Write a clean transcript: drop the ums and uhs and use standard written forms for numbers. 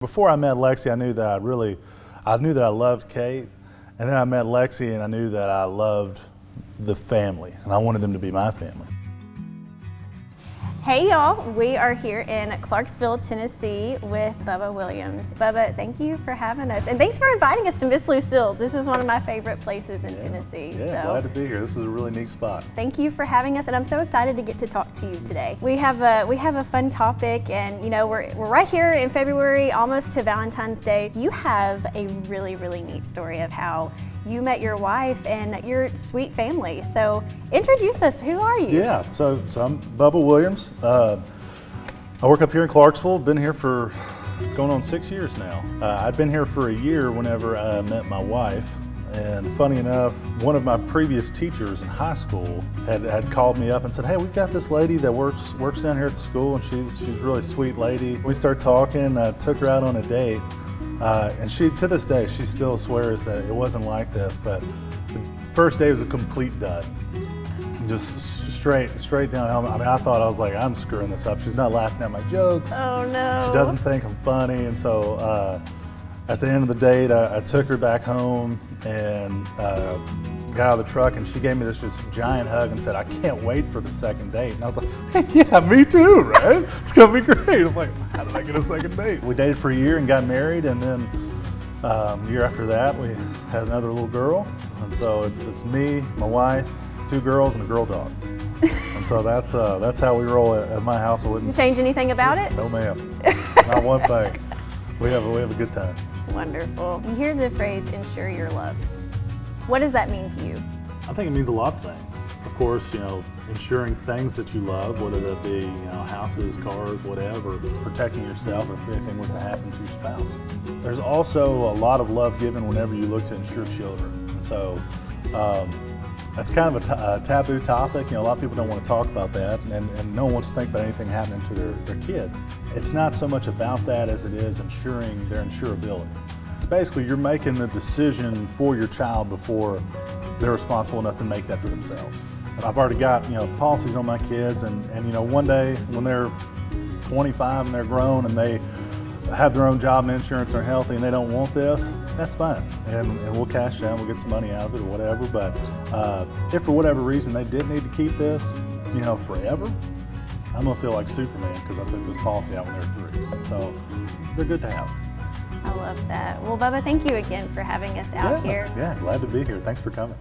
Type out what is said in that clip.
Before I met Lexi, I knew that I knew that I loved Kate, and then I met Lexi and I knew that I loved the family, and I wanted them to be my family. Hey y'all, we are here in Clarksville, Tennessee with Bubba Williams. Bubba, thank you for having us, and thanks for inviting us to Miss Lucille's. This is one of my favorite places in Tennessee. Yeah, glad to be here. This is a really neat spot. Thank you for having us, and I'm so excited to get to talk to you today. We have a fun topic, and you know we're right here in February, almost to Valentine's Day. You have a really neat story of how you met your wife and your sweet family. So introduce us. Who are you? Yeah, so I'm Bubba Williams. I work up here in Clarksville. Been here for going on 6 years now. I'd been here for a year whenever I met my wife. And funny enough, one of my previous teachers in high school had called me up and said, "Hey, we've got this lady that works down here at the school, and she's a really sweet lady." We started talking. I took her out on a date. And she, to this day, she still swears that it wasn't like this, but the first day was a complete dud. Just straight downhill. I mean, I was like, I'm screwing this up. She's not laughing at my jokes. Oh no. She doesn't think I'm funny. And so at the end of the date, I took her back home and got out of the truck, and she gave me this just giant hug and said, "I can't wait for the second date." And I was like, "Hey, yeah, me too, right? It's gonna be great." I'm like, how did I get a second date? We dated for a year and got married, and then a year after that, we had another little girl. And so it's me, my wife, 2 girls, and a girl dog. And so that's how we roll at my house. I wouldn't change anything about it? No, ma'am. Not one thing. We have a good time. Wonderful. You hear the phrase "Insure Your Love." What does that mean to you? I think it means a lot of things. Of course, insuring things that you love, whether that be, houses, cars, whatever, protecting yourself if anything was to happen to your spouse. There's also a lot of love given whenever you look to insure children. And so that's kind of a taboo topic. A lot of people don't want to talk about that, and no one wants to think about anything happening to their kids. It's not so much about that as it is ensuring their insurability. It's basically you're making the decision for your child before they're responsible enough to make that for themselves. I've already got policies on my kids, and one day when they're 25 and they're grown and they have their own job and insurance and are healthy and they don't want this, that's fine, and we'll cash out, we'll get some money out of it or whatever. But if for whatever reason they did need to keep this, forever, I'm gonna feel like Superman because I took this policy out when they were 3. So they're good to have. I love that. Well, Bubba, thank you again for having us out here. Yeah, glad to be here. Thanks for coming.